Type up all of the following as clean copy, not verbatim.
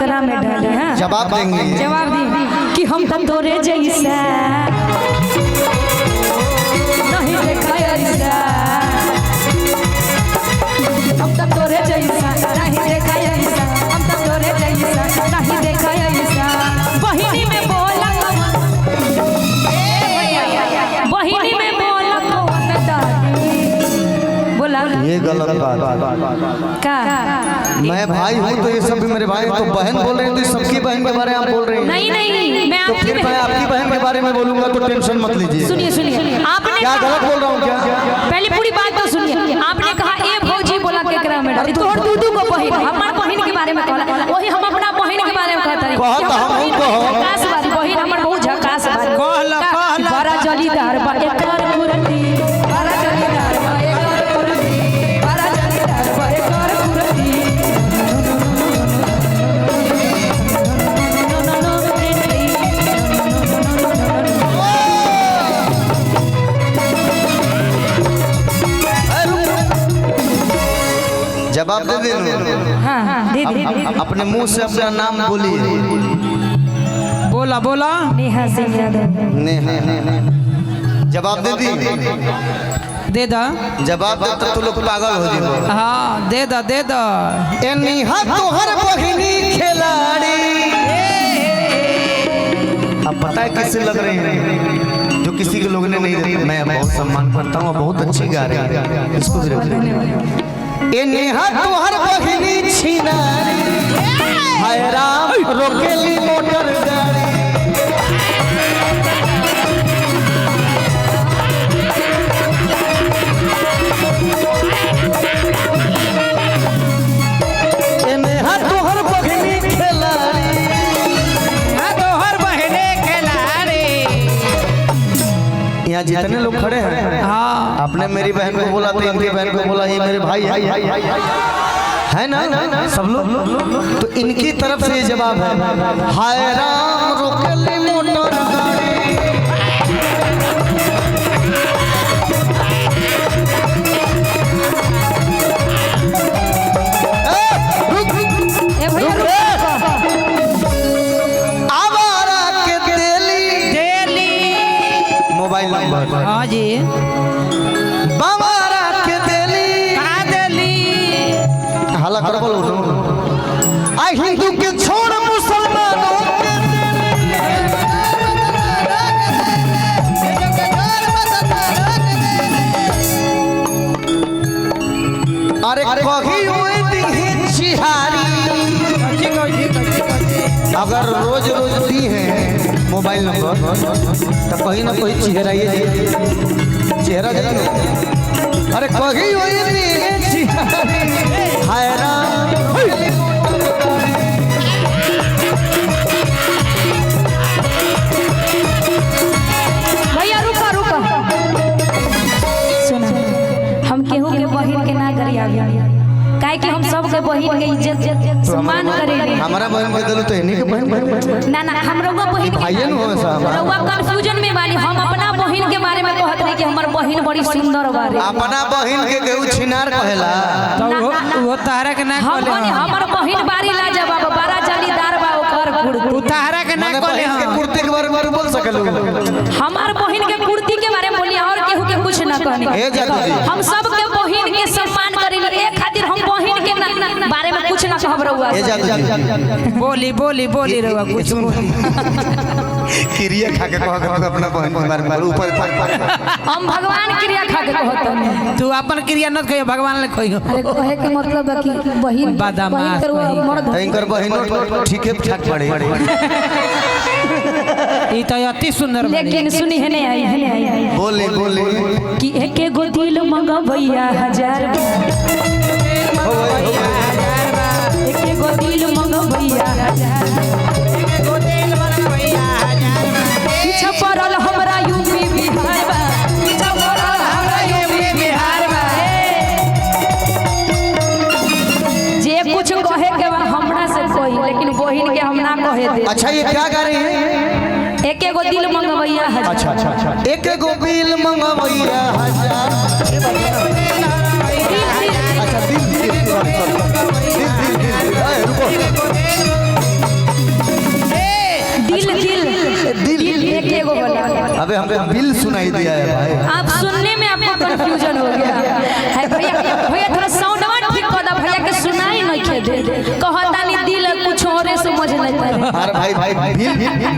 केकरा में डाले? हाँ जवाब देंगे, जवाब दी कि हम तो तोरे जैसा नहीं देखा ऐसा, हम तो तोरे जैसा नहीं देखा ऐसा, हम तो तोरे जैसा नहीं देखा ऐसा। बहिनी में बोला बहिनी में बोला बोला ये गलत बात का मैं भाई हूँ तो ये सब भी मेरे भाई हैं, तो बहन बोल रहे हैं तो सबकी बहन के बारे में आप बोल रहे हैं। नहीं नहीं मैं तो फिर मैं आपकी बहन के बारे में बोलूंगा तो टेंशन मत लीजिए। सुनिए सुनिए आपने क्या गलत बोल रहा हूँ क्या? पहले पूरी बात तो सुनिए। आपने कहा ए भौजी बोला केकरा में डाली, तोहर दूधू को बहिन हमार बहिन के बारे में कहला, वही हम अपना बहिन के बारे में कहता रही झकास वाली बहिन हमर बहुत झकास वाली कहला बड़ा जलीदार बा एकर कुरती, बड़ा जलीदार बा एकर कुरती, बड़ा जलीदार बा एकर कुरती। जवाब दे दे। हाँ दे दे अपने मुंह से अपना नाम बोलिए। बोला बोला नेहा सिंह यादव। नेहा। जवाब दे दी। दे दा जवाब दे तो लोग पागल हो जाएंगे। हाँ दे दा दे दा। ए नेहा तोहर बहिनी खिलाड़ी। अब पता है किससे लग रहे हैं जो किसी के लोग ने नहीं देखा। मैं बहुत सम्मान करता हूँ, बहुत अच्छी गा रही है, इसको भी रख लेंगे। ए नेहा तोहर बहिनी छिनारी, हाय राम रोकेली मोटर गाड़ी। ए नेहा तोहर बहिनी खिलाड़ी, तोहर बहने खिलाड़ी। यहाँ जितने लोग खड़े हैं हाँ आपने मेरी बहन को बोला तो इनकी बहन को बोला, ये मेरे भाई है ना सब लोग। तो इनकी तरफ से ये जवाब है, हाय राम रोकेली मोटर गाड़ी। ए भैया आवारा के देली मोबाइल नंबर। हाँ जी बावारा के देली कहाँ देली। हाला कर बोलो आ हिंदू के छोड़ मुसलमानों के अरे कही हुई दी चिहारी। अगर रोज रोज दी है मोबाइल नंबर तो कहीं ना कहीं चेहरा ये चेहरा दे। अरे कही हुई दी चिहारी, हाय राम। भैया रुका रुका सुना, हम केहू के बहिन के ना करी आगे, काहे कि हम सब के बहिन के इज्जत सम्मान करेंगे। हमारा बहन के दिलो तो इन्हीं के बहन ना ना हम लोग बहिन भाइयों न हो सब। रउआ कंफ्यूजन में बानी। हम अपना बहिन के बारे में कहत रही कि हमर बहिन बड़ी सुंदर बारे। अपना बहन के केहू छिनार कहेला तो वो तारा के ना हम कहले बनी हमर बहिन बारी लाजवाब बड़ा जलीदार बा ओकर कुर्ती। तू तारा के ना माने कहले बहन के कुर्ते के बारे में बोल सकलू। हमार बहिन के कुर्ती के बारे में बोली और केहू के कुछ ना कहनी। ए जादू जी। हम सब के बहिन के सम्मान करेंगे, ए खातिर हम बहिन के बारे में कुछ ना कहब रउआ। ए जादू जी। बोली बोली बोली रहुआ कुछ क्रिया खा के कह के अपना बहन के बारे में ऊपर हम भगवान क्रिया खा के कहत हनी। तू अपन क्रिया न कहियो भगवान ले कहियो। अरे कहे के मतलब है कि बहिन बदमाश के बहिन। मर्द इनकर बहन ठीक है ठाक पड़े। ई तो अति सुंदर बनी। लेकिन सुनी है नहीं आई बोले बोले कि एक गो दिल मंगवैया 1000 एक गो दिल मंगवैया 1000 पीछा पड़ल हमरा यूपी बिहार बा, पीछा पड़ल हमरा यूपी बिहार बा। जे कुछ कहे के बा हमरा से कोई, लेकिन बहिन के हम ना कहे दे। अच्छा ये क्या गा रही है? एक गो दिल मंगवैया 1000। अच्छा एक गो बिल मंगवैया 1000। अच्छा दिल रुको अबे हमको बिल सुनाई दिया है भाई। आप सुनने में आपको कंफ्यूजन हो गया है भैया। भैया थोड़ा साउंडवा ठीक कर दो भैया के सुनाई नहीं खे दे कहता नहीं दिल कुछ और समझ नहीं पाए। अरे भाई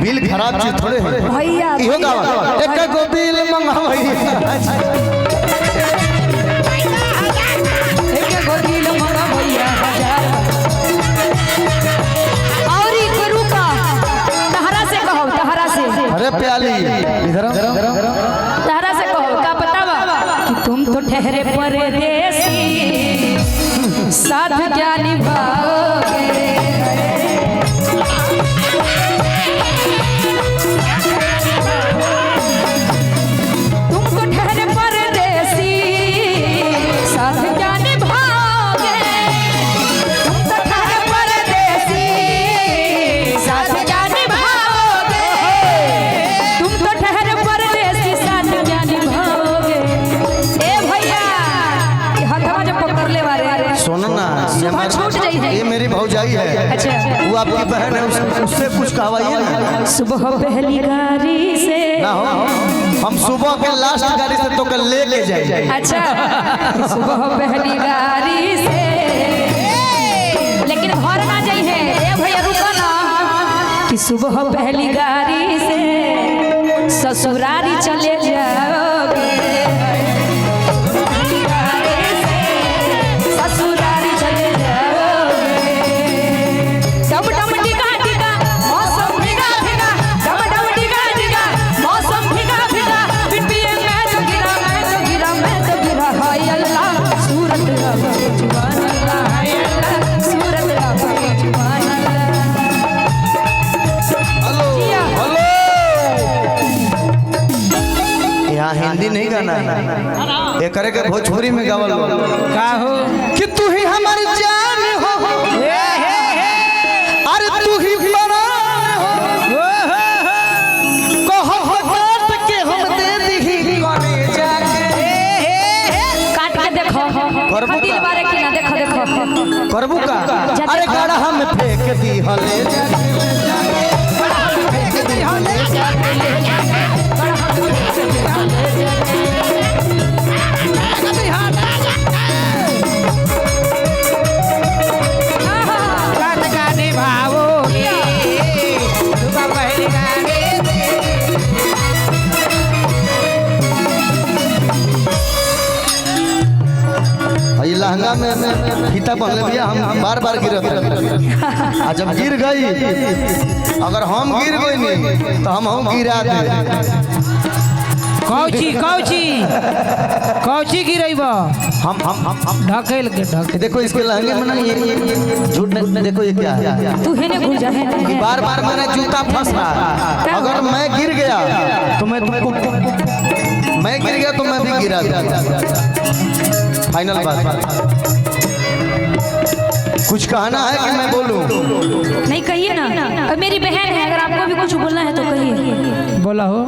बिल खराब चीज थोड़े है भैया इहो गावा एक को बिल मंगा भैया एक गो दिल मंगा भैया 1000 और ई करू का तहरा से कहो तहरा से। अरे प्याली इधर तहरा से कहो का बतावा कि तुम तो ठहरे परदेसी साथ क्या निभाओगे। तुमको ठहरे परदेसी साथ क्या निभाओगे। तुम तो ठहरे परदेसी साथ क्या निभाओगे। तुम तो ठहरे परदेसी साथ क्या निभाओगे। ए भैया ये हथवा जब पकड़ ले वाले सुनो ना सुबह छूट जाई है। ये मेरी भौजाई है। अच्छा वो आपकी बहन है उससे कुछ कहवाइए ना। सुबह पहली गाड़ी से ना हो हम सुबह के लास्ट गाड़ी से तो कल लेके जाए। अच्छा सुबह पहली गाड़ी से लेकिन घर ना जाई है। ए भैया रुको ना कि सुबह पहली गाड़ी से ससुरारी चले जाओगे। ससुरारी चले जाओगे। डम डम टिका टिका मौसम भिगा भिगा डम डम टिका टिका मौसम भिगा भिगा पिपिए मैं तो गिरा हाय अल्लाह सूरत रब जुबान अल्लाह हाय अल्लाह सूरत रब जुबान अल्लाह। हेलो हेलो यहाँ हिंदी नहीं गाना है ये करे के भोजपुरी में गावल का हो कि तू ही हमारी जान हो अरे तू ही परान हो कहो बात के हम दे दी कोने जाके काट के देखो करबू दिल का? बारे की ना देखो देखो करबू का अरे गाड़ा हम फेंक दी हले साथ का निभाओगे सुबह पहली गाड़ी ये लहंगा में फीता पहले भैया हम बार बार गिरत रहे। जब गिर गई अगर हम गिर गई नहीं तो हम गिरा दे। कौची गिरैब हम ढकेल के ढकेल देखो इसके लहंगे में ना ये झूठ नहीं देखो ये क्या है तू है ने घुल जा है कि बार बार मेरा जूता फंस रहा है। अगर मैं गिर गया तो मैं गिर गया तो मैं भी गिरा दूंगा। फाइनल बात कुछ कहना है कि मैं बोलूं? नहीं कहिए ना अब मेरी बहन है अगर आपको भी कुछ बोलना है तो कहिए। बोला हो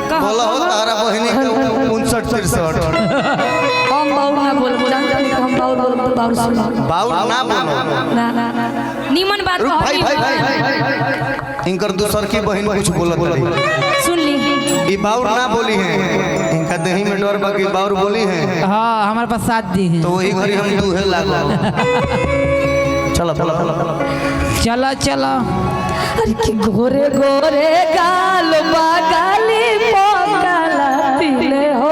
कहो बोला हो तारा बहनी के 59-63 हम बाउल ना बोल हम बाउल सुनो बाउल ना बोलो ना नीमन बात रुक कहो भाई इनकर दूसर की बहन कुछ बोलत रही सुन ली ये बाउल ना बोली है इनका देही में डर बाकी बाउल बोली है हाँ हमारे पास 7 दी है तो वही घड़ी हम दूहे लागो चलो चलो चला चला अरे कि गोरे गोरे गाल बागाली पोकाला तिले हो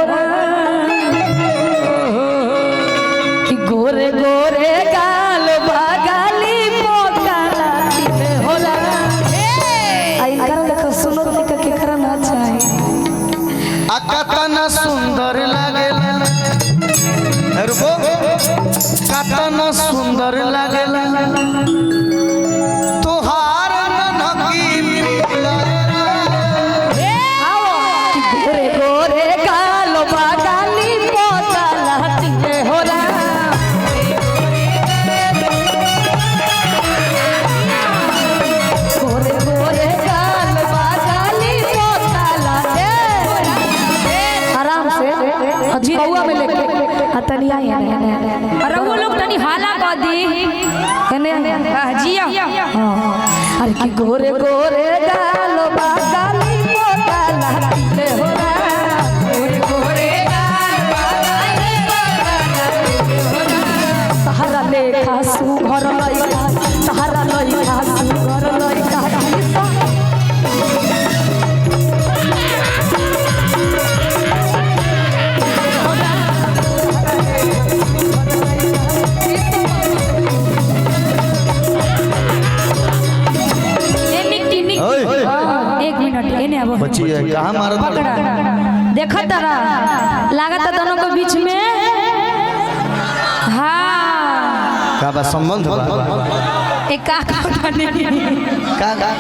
कि गोरे गोरे गाल बागाली पोकाला तिले हो आई कर देखो सुनो देखो के करना चाहिए अकतना सुंदर लागे रुको कतना सुंदर लागे तोहार ननकी गोरे गोरे गाल बागाली पोकाला तिले हो गोरे गोरे गाल बागाली पोकाला आराम से कौआ में लेके तनी आई अरे वो लोग तनी हाला कर दी जिया अरे कि गोरे गोरे गाल बागाली पोकाला तिले हट एने अब बच्ची है कहाँ मारत पकड़ा देखा तारा लागत दोनों के बीच में हाँ का बा संबंध बा एक का का